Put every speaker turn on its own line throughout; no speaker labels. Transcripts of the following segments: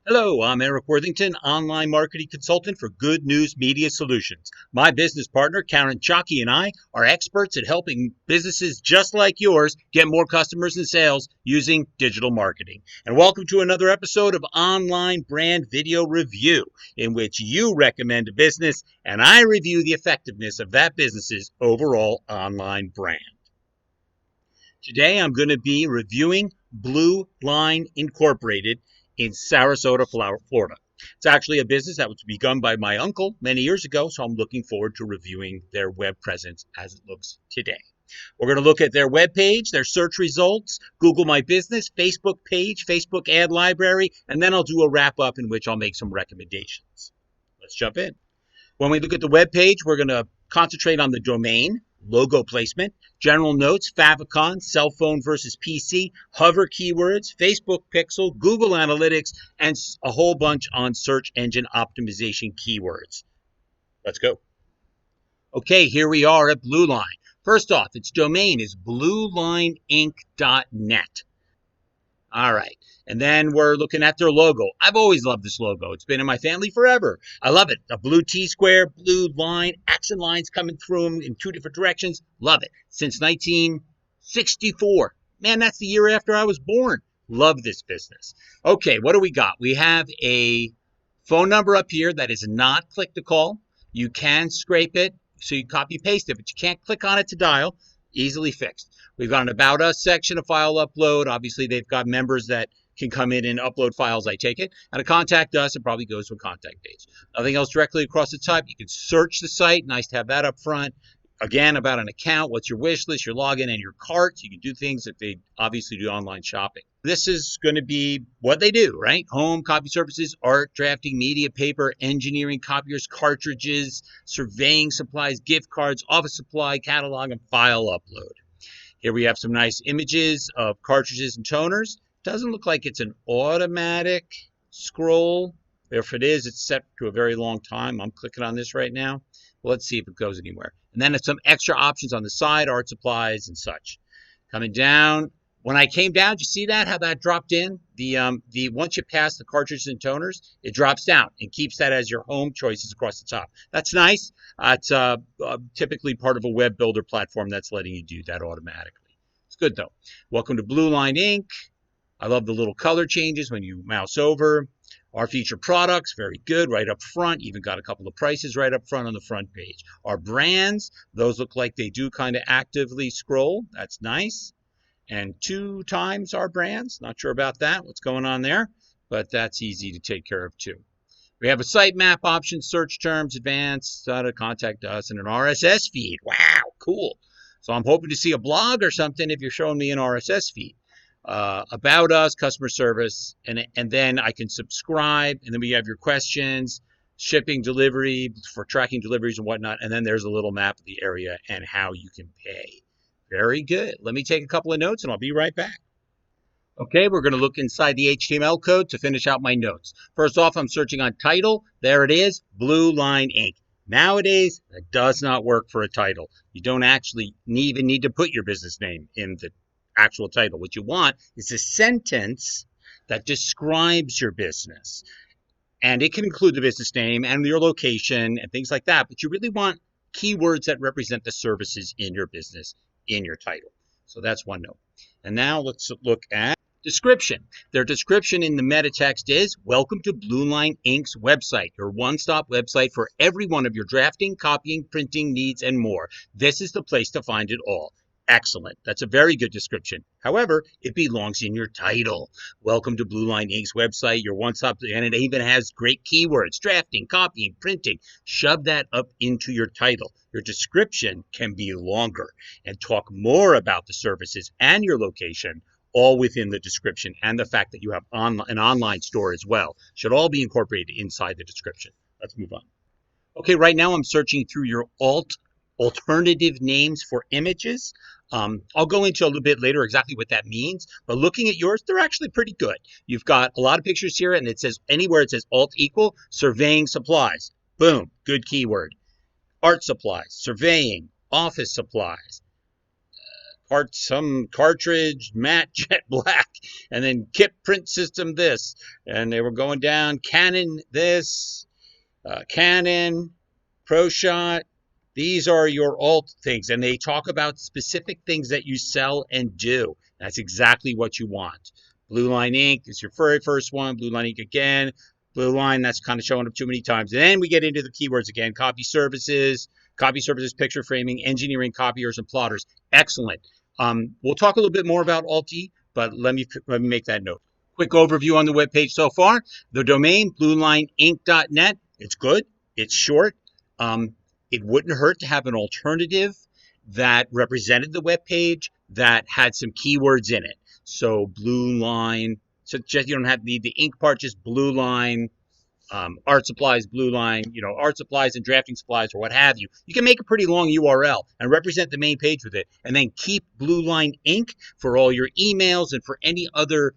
Hello, I'm Eric Worthington, online marketing consultant for Good News Media Solutions. My business partner, Karen Chalky, and I are experts at helping businesses just like yours get more customers and sales using digital marketing. And welcome to another episode of Online Brand Video Review, in which you recommend a business and I review the effectiveness of that business's overall online brand. Today, I'm going to be reviewing Blue Line Incorporated in Sarasota, Florida. It's actually a business that was begun by my uncle many years ago, so I'm looking forward to reviewing their web presence as it looks today. We're going to look at their web page, their search results, Google My Business, Facebook page, Facebook ad library, and then I'll do a wrap up in which I'll make some recommendations. Let's jump in. When we look at the web page, we're going to concentrate on the domain, logo placement, general notes, Favicon, cell phone versus PC, hover keywords, Facebook pixel, Google Analytics, and a whole bunch on search engine optimization keywords. Let's go. Okay, here we are at Blue Line. First off, its domain is bluelineinc.net. All right. And then we're looking at their logo. I've always loved this logo. It's been in my family forever. I love it. A blue T-square, blue line, action lines coming through them in two different directions. Love it. Since 1964. Man, that's the year after I was born. Love this business. Okay, what do we got? We have a phone number up here that is not click to call. You can scrape it, so you copy paste it, but you can't click on it to dial. Easily fixed. We've got an About Us section, a file upload. Obviously, they've got members that can come in and upload files, I take it. And a Contact Us, it probably goes to a contact page. Nothing else directly across the top. You can search the site. Nice to have that up front. Again, about an account, what's your wish list, your login, and your cart. You can do things if they obviously do online shopping. This is going to be what they do, right? Home, copy services, art, drafting, media, paper, engineering, copiers, cartridges, surveying supplies, gift cards, office supply, catalog, and file upload. Here we have some nice images of cartridges and toners. Doesn't look like it's an automatic scroll. If it is, it's set to a very long time. I'm clicking on this right now. Well, let's see if it goes anywhere. And then it's some extra options on the side, art supplies and such. Coming down, when I came down, did you see that, how that dropped in? The once you pass the cartridges and toners, it drops down and keeps that as your home choices across the top. That's nice. It's typically part of a web builder platform that's letting you do that automatically. It's good though. Welcome to Blue Line Inc. I love the little color changes when you mouse over. Our featured products, very good, right up front. Even got a couple of prices right up front on the front page. Our brands, those look like they do kind of actively scroll. That's nice. And 2 times our brands. Not sure about that, what's going on there, but that's easy to take care of too. We have a sitemap option, search terms, advanced, contact us, and an RSS feed. Wow, cool. So I'm hoping to see a blog or something if you're showing me an RSS feed. About us, customer service, and then I can subscribe, and then we have your questions, shipping, delivery, for tracking deliveries and whatnot, and then there's a little map of the area and how you can pay. Very good. Let me take a couple of notes and I'll be right back. Okay, we're going to look inside the HTML code to finish out my notes. First off, I'm searching on title. There it is, Blue Line Inc. Nowadays, that does not work for a title. You don't actually even need to put your business name in the actual title. What you want is a sentence that describes your business. And it can include the business name and your location and things like that. But you really want keywords that represent the services in your business in your title. So that's one note. And now let's look at description. Their description in the meta text is, welcome to Blue Line Inc.'s website, your one-stop website for every one of your drafting, copying, printing needs, and more. This is the place to find it all. Excellent. That's a very good description. However, it belongs in your title. Welcome to Blue Line Inc.'s website, your one-stop, and it even has great keywords, drafting, copying, printing. Shove that up into your title. Your description can be longer and talk more about the services and your location, all within the description, and the fact that you have an online store as well. Should all be incorporated inside the description. Let's move on. Okay, right now I'm searching through your alternative names for images. I'll go into a little bit later exactly what that means, but looking at yours, they're actually pretty good. You've got a lot of pictures here, and it says anywhere it says alt equal, surveying supplies. Boom, good keyword. Art supplies, surveying, office supplies, part, some cartridge, matte jet black, and then kit print system this, and they were going down Canon this, Canon, ProShot. These are your alt things, and they talk about specific things that you sell and do. That's exactly what you want. Blue Line Ink is your very first one. Blue Line Ink again. Blue Line, that's kind of showing up too many times. And then we get into the keywords again. Copy services, picture framing, engineering, copiers, and plotters. Excellent. We'll talk a little bit more about Alt-E, but let me make that note. Quick overview on the webpage so far. The domain, bluelineinc.net. It's good. It's short. It wouldn't hurt to have an alternative that represented the web page that had some keywords in it. So blue line, so just you don't have the ink part, just blue line, art supplies, blue line, art supplies and drafting supplies or what have you. You can make a pretty long URL and represent the main page with it, and then keep Blue Line Ink for all your emails and for any other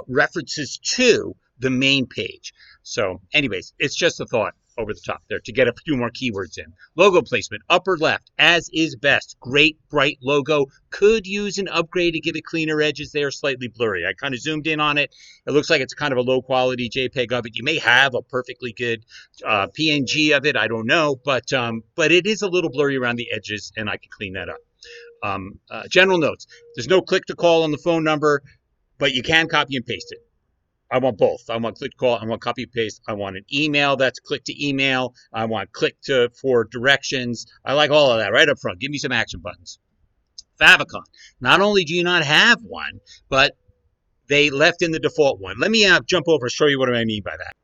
references to the main page. So anyways, it's just a thought over the top there to get a few more keywords in. Logo placement, upper left, as is best. Great, bright logo. Could use an upgrade to give it cleaner edges. They are slightly blurry. I kind of zoomed in on it. It looks like it's kind of a low quality JPEG of it. You may have a perfectly good PNG of it. I don't know, but it is a little blurry around the edges, and I can clean that up. General notes. There's no click to call on the phone number, but you can copy and paste it. I want both. I want click to call. I want copy and paste. I want an email that's click to email. I want click to for directions. I like all of that right up front. Give me some action buttons. Favicon. Not only do you not have one, but they left in the default one. Let me jump over and show you what I mean by that.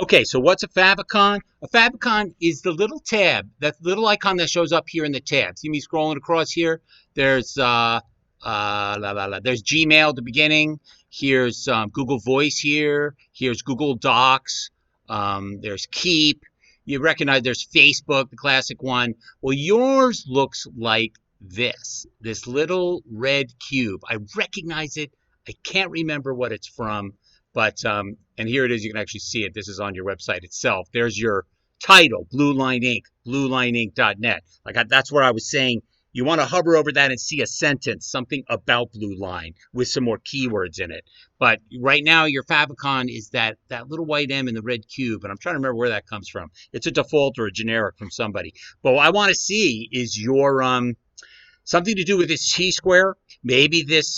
Okay, so what's a favicon? A favicon is the little tab, that little icon that shows up here in the tab. See me scrolling across here? There's there's Gmail at the beginning. Here's Google Voice here. Here's Google Docs. There's Keep. You recognize there's Facebook, the classic one. Well, yours looks like this little red cube. I recognize it. I can't remember what it's from, but and here it is. You can actually see it. This is on your website itself. There's your title, Blue Line Ink, bluelineinc.net. That's where I was saying. You want to hover over that and see a sentence, something about Blue Line with some more keywords in it. But right now, your favicon is that little white M in the red cube, and I'm trying to remember where that comes from. It's a default or a generic from somebody. But what I want to see is your something to do with this T-square, maybe this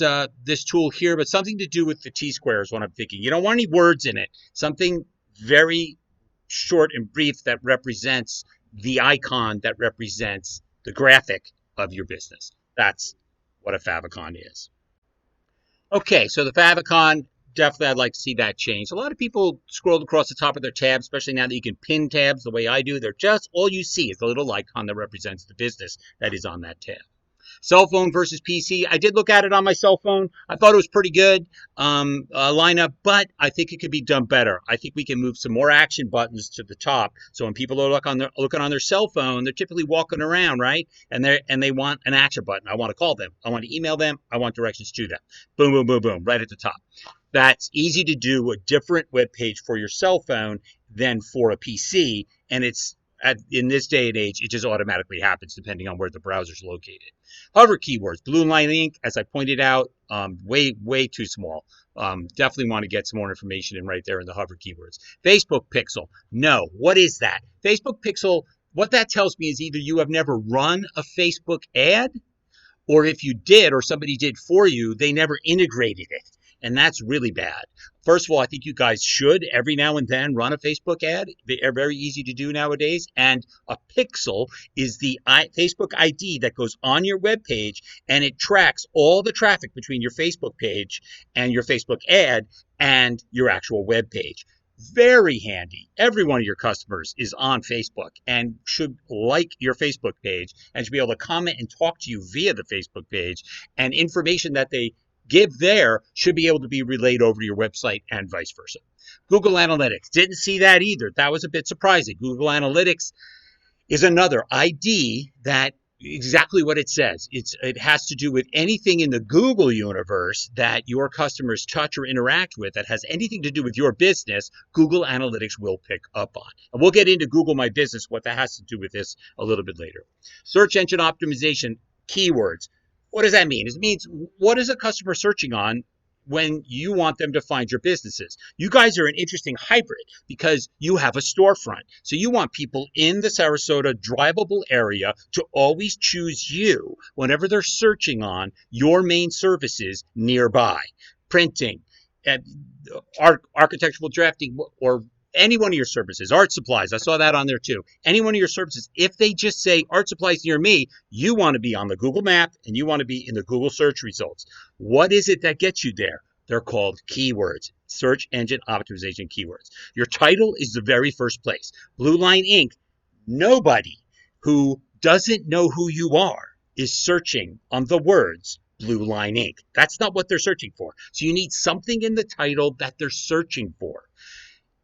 tool here, but something to do with the T-square is what I'm thinking. You don't want any words in it. Something very short and brief that represents the icon, that represents the graphic of your business. That's what a favicon is. Okay, so the favicon, definitely I'd like to see that change. A lot of people scrolled across the top of their tabs, especially now that you can pin tabs the way I do. They're just, all you see is the little icon that represents the business that is on that tab. Cell phone versus PC. I did look at it on my cell phone. I thought it was pretty good lineup, but I think it could be done better. I think we can move some more action buttons to the top. So when people are looking on their cell phone, they're typically walking around, right? And they want an action button. I want to call them. I want to email them. I want directions to them. Boom, boom, boom, boom, right at the top. That's easy to do a different web page for your cell phone than for a PC, and in this day and age, it just automatically happens depending on where the browser is located. Hover keywords, Blue Line Ink, as I pointed out, way too small. Definitely want to get some more information in right there in the hover keywords. Facebook Pixel, no. What is that? Facebook Pixel, what that tells me is either you have never run a Facebook ad, or if you did or somebody did for you, they never integrated it. And that's really bad. First of all, I think you guys should every now and then run a Facebook ad. They are very easy to do nowadays. And a pixel is the Facebook ID that goes on your web page, and it tracks all the traffic between your Facebook page and your Facebook ad and your actual web page. Very handy. Every one of your customers is on Facebook and should like your Facebook page and should be able to comment and talk to you via the Facebook page, and information that they give there should be able to be relayed over to your website and vice versa. Google Analytics. Didn't see that either. That was a bit surprising. Google Analytics is another ID that exactly what it says. It has to do with anything in the Google universe that your customers touch or interact with that has anything to do with your business. Google Analytics will pick up on. And we'll get into Google My Business, what that has to do with this a little bit later. Search engine optimization, keywords. What does that mean? It means, what is a customer searching on when you want them to find your businesses? You guys are an interesting hybrid because you have a storefront. So you want people in the Sarasota drivable area to always choose you whenever they're searching on your main services nearby. Printing, uh, architectural drafting, or any one of your services, art supplies. I saw that on there too. Any one of your services, if they just say art supplies near me, you want to be on the Google map and you want to be in the Google search results. What is it that gets you there? They're called keywords, search engine optimization keywords. Your title is the very first place. Blue Line Inc., nobody who doesn't know who you are is searching on the words Blue Line Inc. That's not what they're searching for. So you need something in the title that they're searching for.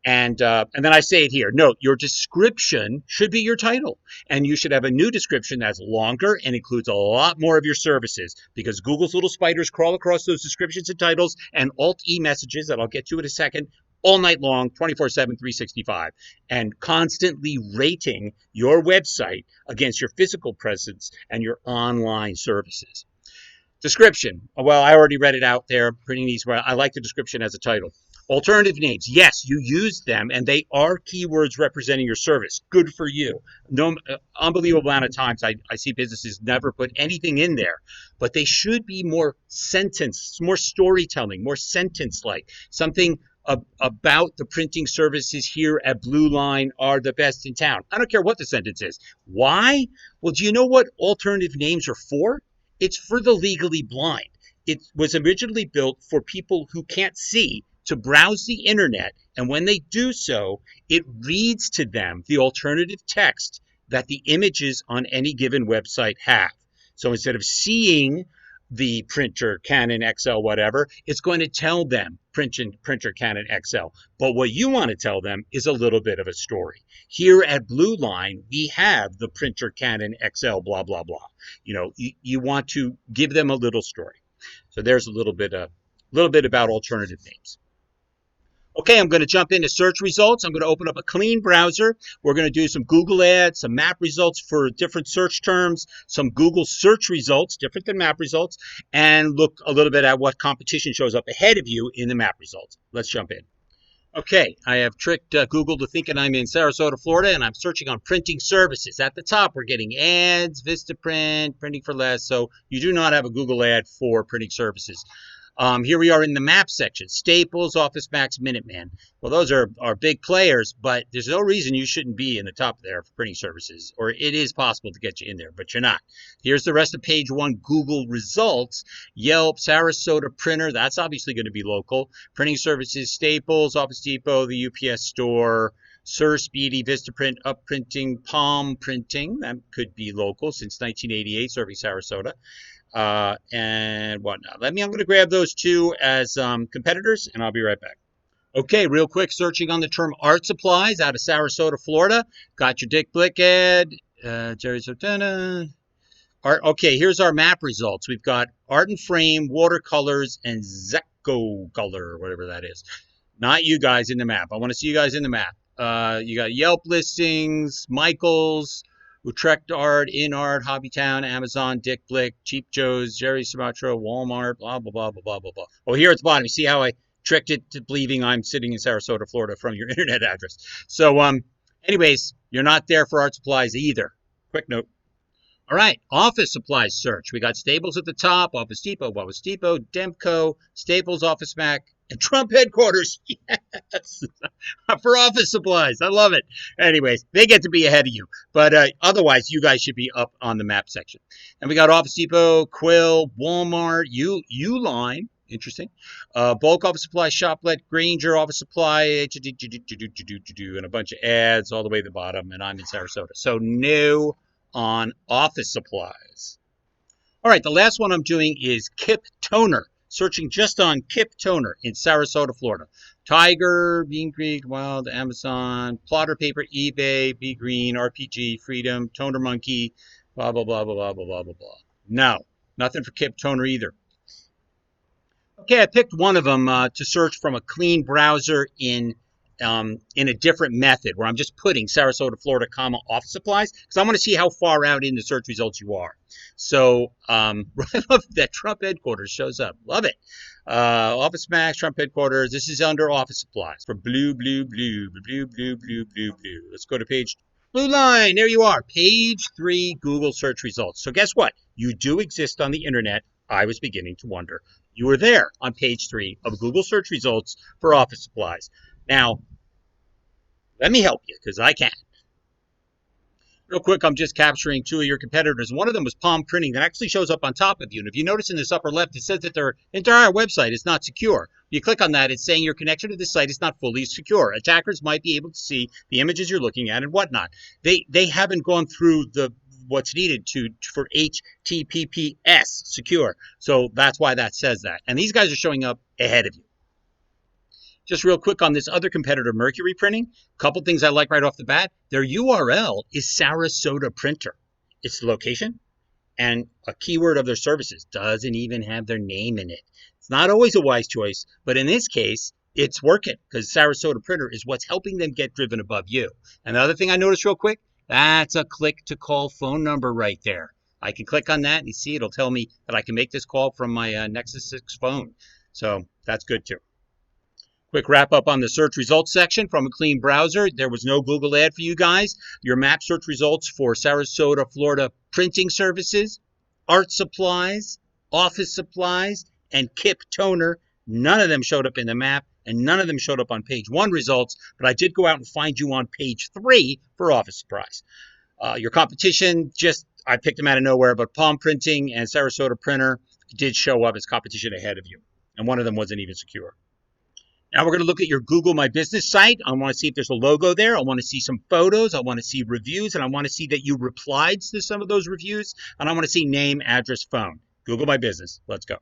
And then I say it here. Note, your description should be your title. And you should have a new description that's longer and includes a lot more of your services, because Google's little spiders crawl across those descriptions and titles and Alt-E messages that I'll get to in a second all night long, 24/7, 365, and constantly rating your website against your physical presence and your online services. Description. Well, I already read it out there. Pretty neat. I like the description as a title. Alternative names. Yes, you use them, and they are keywords representing your service. Good for you. No, unbelievable amount of times I see businesses never put anything in there, but they should be more sentence, more storytelling, more sentence-like. Something about the printing services here at Blue Line are the best in town. I don't care what the sentence is. Why? Well, do you know what alternative names are for? It's for the legally blind. It was originally built for people who can't see to browse the internet, and when they do so, it reads to them the alternative text that the images on any given website have. So instead of seeing the printer, Canon, XL, whatever, it's going to tell them printer, Canon, XL. But what you want to tell them is a little bit of a story. Here at Blue Line, we have the printer, Canon, XL, blah, blah, blah. You want to give them a little story. So there's a little bit about alternative names. Okay, I'm going to jump into search results. I'm going to open up a clean browser. We're going to do some Google ads, some map results for different search terms, some Google search results, different than map results, and look a little bit at what competition shows up ahead of you in the map results. Let's jump in. Okay, I have tricked Google to thinking I'm in Sarasota, Florida, and I'm searching on printing services. At the top, we're getting ads, Vistaprint, printing for less. So you do not have a Google ad for printing services. Here we are in the map section. Staples, Office Max, Minuteman. Well, those are big players, but there's no reason you shouldn't be in the top there for printing services, or it is possible to get you in there, but you're not. Here's the rest of page one, Google results. Yelp, Sarasota Printer, that's obviously going to be local. Printing services, Staples, Office Depot, the UPS store, Sir Speedy, Vistaprint, Upprinting, Palm Printing, that could be local since 1988, serving Sarasota. And whatnot. I'm going to grab those two as competitors, and I'll be right back. Okay, real quick, searching on the term art supplies out of Sarasota, Florida. Got your Dick Blick ad, Jerry Sotena. Art. Okay, here's our map results. We've got art and frame, watercolors, and Zeco color, whatever that is. Not you guys in the map. I want to see you guys in the map. You got Yelp listings, Michaels, Utrecht Art, In Art, Hobbytown, Amazon, Dick Blick, Cheap Joe's, Jerry Sumatra, Walmart, blah, blah, blah, blah, blah, blah, blah. Oh, here at the bottom, you see how I tricked it to believing I'm sitting in Sarasota, Florida from your internet address. So, anyways, you're not there for art supplies either. Quick note. All right, office supplies search. We got Staples at the top, Office Depot, Demco, Staples, Office Mac, and Trump headquarters. Yes, for office supplies. I love it. Anyways, they get to be ahead of you. But otherwise, you guys should be up on the map section. And we got Office Depot, Quill, Walmart, Uline. Interesting. Bulk office supply, Shoplet, Granger office supply, and a bunch of ads all the way to the bottom. And I'm in Sarasota. So no on office supplies. All right, the last one I'm doing is Kip Toner. Searching just on Kip Toner in Sarasota, Florida. Tiger, Bean Creek, Wild, Amazon, Plotter Paper, eBay, Be Green, RPG, Freedom, Toner Monkey, blah, blah, blah, blah, blah, blah, blah, blah, blah. No, nothing for Kip Toner either. Okay, I picked one of them to search from a clean browser in in a different method where I'm just putting Sarasota, Florida, comma, office supplies, because I want to see how far out in the search results you are. So I love that Trump headquarters shows up. Love it. Office Max, Trump headquarters. This is under office supplies for blue, blue, blue, blue, blue, blue, blue, blue. Let's go to page blue line. There you are. Page 3, Google search results. So guess what? You do exist on the internet. I was beginning to wonder. You were there on page 3 of Google search results for office supplies. Now, let me help you because I can. Real quick, I'm just capturing 2 of your competitors. One of them was Palm Printing that actually shows up on top of you. And if you notice in this upper left, it says that their entire website is not secure. You click on that, it's saying your connection to this site is not fully secure. Attackers might be able to see the images you're looking at and whatnot. They haven't gone through what's needed for HTTPS secure. So that's why that says that. And these guys are showing up ahead of you. Just real quick on this other competitor, Mercury Printing, a couple things I like right off the bat. Their URL is Sarasota Printer. It's the location and a keyword of their services. Doesn't even have their name in it. It's not always a wise choice, but in this case, it's working because Sarasota Printer is what's helping them get driven above you. And the other thing I noticed real quick, that's a click to call phone number right there. I can click on that and you see it'll tell me that I can make this call from my Nexus 6 phone. So that's good too. Quick wrap up on the search results section from a clean browser. There was no Google ad for you guys. Your map search results for Sarasota, Florida printing services, art supplies, office supplies, and Kip toner. None of them showed up in the map, and none of them showed up on page 1 results, but I did go out and find you on page 3 for office supplies. Your competition, I picked them out of nowhere, but Palm Printing and Sarasota Printer did show up as competition ahead of you, and one of them wasn't even secure. Now we're going to look at your Google My Business site. I want to see if there's a logo there. I want to see some photos. I want to see reviews, and I want to see that you replied to some of those reviews, and I want to see name, address, phone. Google My Business. Let's go.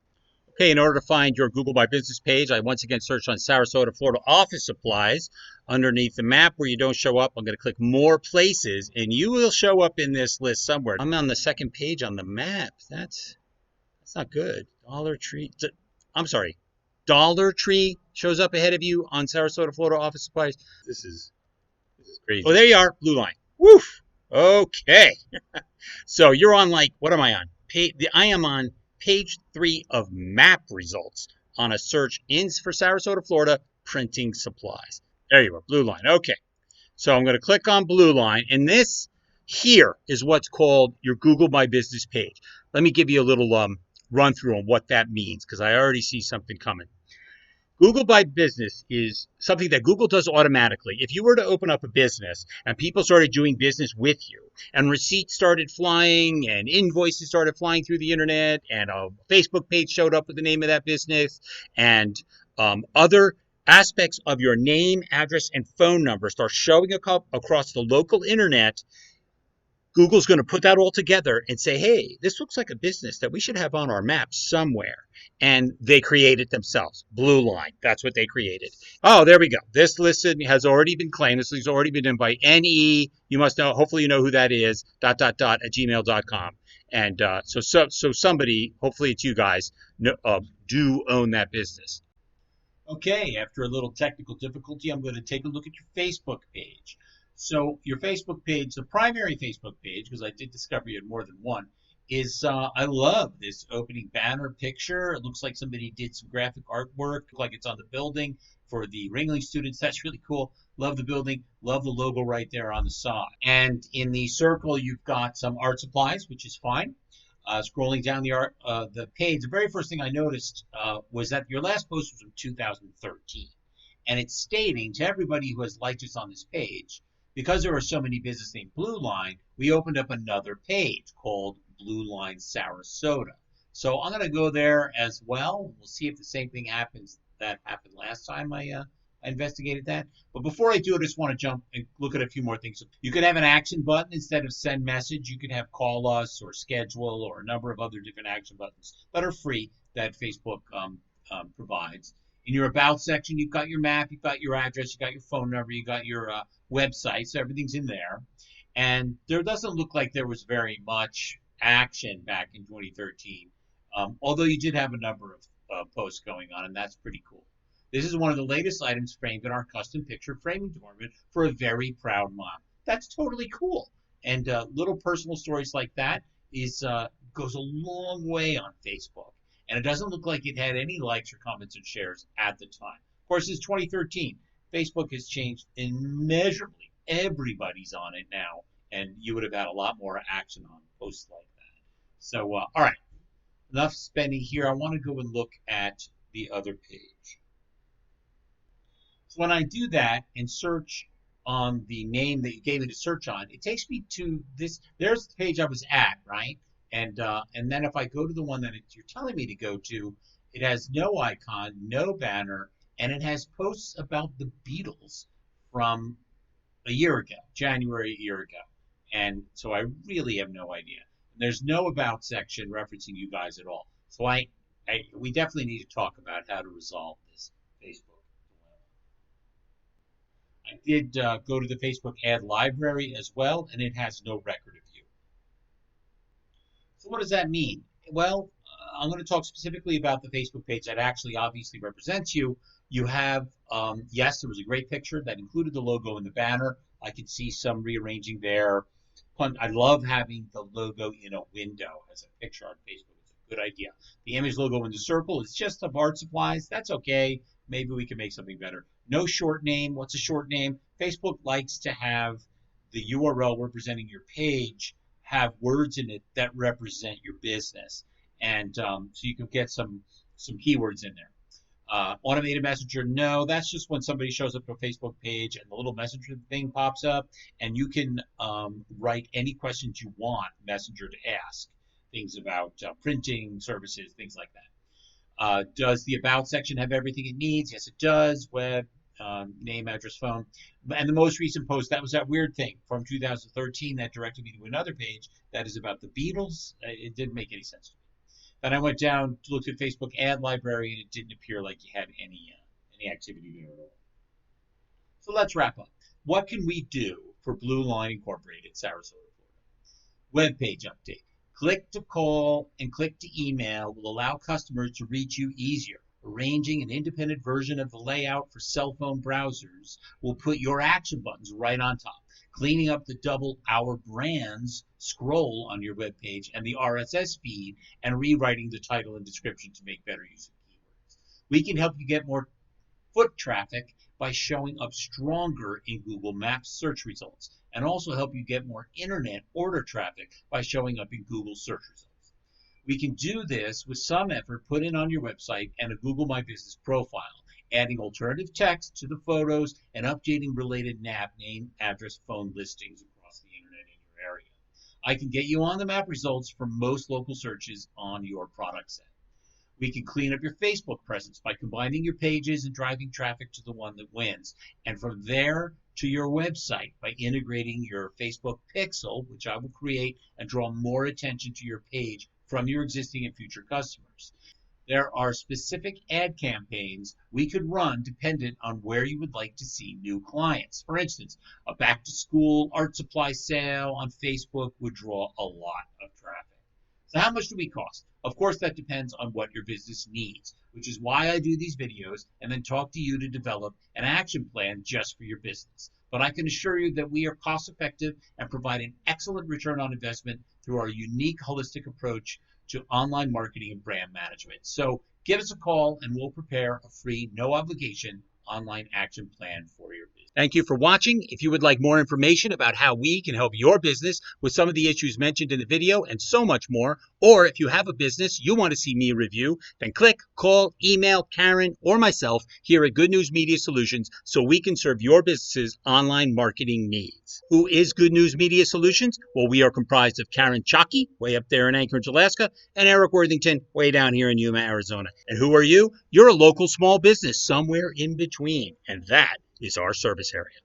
Okay, in order to find your Google My Business page, I once again searched on Sarasota, Florida office supplies. Underneath the map where you don't show up, I'm going to click More Places, and you will show up in this list somewhere. I'm on the second page on the map. That's not good. Dollar Tree. I'm sorry. Dollar Tree shows up ahead of you on Sarasota, Florida office supplies. This is crazy. Oh, there you are, blue line. Woof. Okay. So you're on what am I on? I am on page 3 of map results on a search for Sarasota, Florida printing supplies. There you are, blue line. Okay. So I'm going to click on blue line, and this here is what's called your Google My Business page. Let me give you a little run through on what that means because I already see something coming. Google My Business is something that Google does automatically. If you were to open up a business and people started doing business with you and receipts started flying and invoices started flying through the internet and a Facebook page showed up with the name of that business and other aspects of your name, address, and phone number start showing across the local internet, Google's going to put that all together and say, hey, this looks like a business that we should have on our map somewhere. And they create it themselves. Blue line. That's what they created. Oh, there we go. This list has already been claimed. This has already been done by NE. You must know. Hopefully you know who that is. .. at gmail.com. And so somebody, hopefully it's you guys, do own that business. Okay, after a little technical difficulty, I'm going to take a look at your Facebook page. So your Facebook page, the primary Facebook page, because I did discover you had more than one, is I love this opening banner picture. It looks like somebody did some graphic artwork, like it's on the building for the Ringling students. That's really cool. Love the building. Love the logo right there on the side. And in the circle, you've got some art supplies, which is fine. Scrolling down the page, the very first thing I noticed was that your last post was from 2013. And it's stating to everybody who has liked us on this page, because there are so many businesses named Blue Line, we opened up another page called Blue Line Sarasota. So I'm going to go there as well. We'll see if the same thing happens that happened last time I investigated that. But before I do, I just want to jump and look at a few more things. You could have an action button instead of send message. You could have call us or schedule or a number of other different action buttons that are free that Facebook provides. In your About section, you've got your map, you've got your address, you've got your phone number, you've got your website, so everything's in there. And there doesn't look like there was very much action back in 2013, although you did have a number of posts going on, and that's pretty cool. This is one of the latest items framed in our custom picture framing department for a very proud mom. That's totally cool. And little personal stories like that is goes a long way on Facebook. And it doesn't look like it had any likes or comments and shares at the time. Of course, it's 2013. Facebook has changed immeasurably. Everybody's on it now, and you would have had a lot more action on posts like that. So, all right, enough spending here. I want to go and look at the other page. So when I do that and search on the name that you gave me to search on, it takes me to this. There's the page I was at, right? And then if I go to the one that you're telling me to go to, it has no icon, no banner, and it has posts about the Beatles from a year ago, January a year ago. And so I really have no idea. There's no about section referencing you guys at all. So we definitely need to talk about how to resolve this Facebook dilemma. I did go to the Facebook ad library as well, and it has no record of you. So what does that mean? Well, I'm going to talk specifically about the Facebook page that actually obviously represents you. You have, yes, there was a great picture that included the logo and the banner. I could see some rearranging there. I love having the logo in a window as a picture on Facebook. It's a good idea. The image logo in the circle is just of art supplies. That's okay. Maybe we can make something better. No short name. What's a short name? Facebook likes to have the URL representing your page have words in it that represent your business. And so you can get some keywords in there. Automated messenger, no, that's just when somebody shows up to a Facebook page and the little messenger thing pops up, and you can write any questions you want Messenger to ask, things about printing services, things like that. Does the about section have everything it needs? Yes, it does. Web, name, address, phone. And the most recent post, that was that weird thing from 2013 that directed me to another page that is about the Beatles. It didn't make any sense to me. Then I went down to look at Facebook ad library, and it didn't appear like you had any activity there at all. So let's wrap up. What can we do for Blue Line Incorporated, Sarasota, Florida? Web page update. Click to call and click to email will allow customers to reach you easier. Arranging an independent version of the layout for cell phone browsers will put your action buttons right on top. Cleaning up the double Our Brands scroll on your web page and the RSS feed, and rewriting the title and description to make better use of keywords. We can help you get more foot traffic by showing up stronger in Google Maps search results, and also help you get more internet order traffic by showing up in Google search results. We can do this with some effort put in on your website and a Google My Business profile, adding alternative text to the photos and updating related nav, name, address, phone listings across the internet in your area. I can get you on the map results for most local searches on your product set. We can clean up your Facebook presence by combining your pages and driving traffic to the one that wins. And from there to your website by integrating your Facebook pixel, which I will create and draw more attention to your page from your existing and future customers. There are specific ad campaigns we could run dependent on where you would like to see new clients. For instance, a back-to-school art supply sale on Facebook would draw a lot of traffic. So how much do we cost? Of course, that depends on what your business needs, which is why I do these videos and then talk to you to develop an action plan just for your business. But I can assure you that we are cost-effective and provide an excellent return on investment through our unique holistic approach to online marketing and brand management. So give us a call and we'll prepare a free, no obligation online action plan for your business. Thank you for watching. If you would like more information about how we can help your business with some of the issues mentioned in the video and so much more, or if you have a business you want to see me review, then click, call, email Karen or myself here at Good News Media Solutions so we can serve your business's online marketing needs. Who is Good News Media Solutions? Well, we are comprised of Karen Chockey, way up there in Anchorage, Alaska, and Eric Worthington, way down here in Yuma, Arizona. And who are you? You're a local small business somewhere in between, and that is our service area.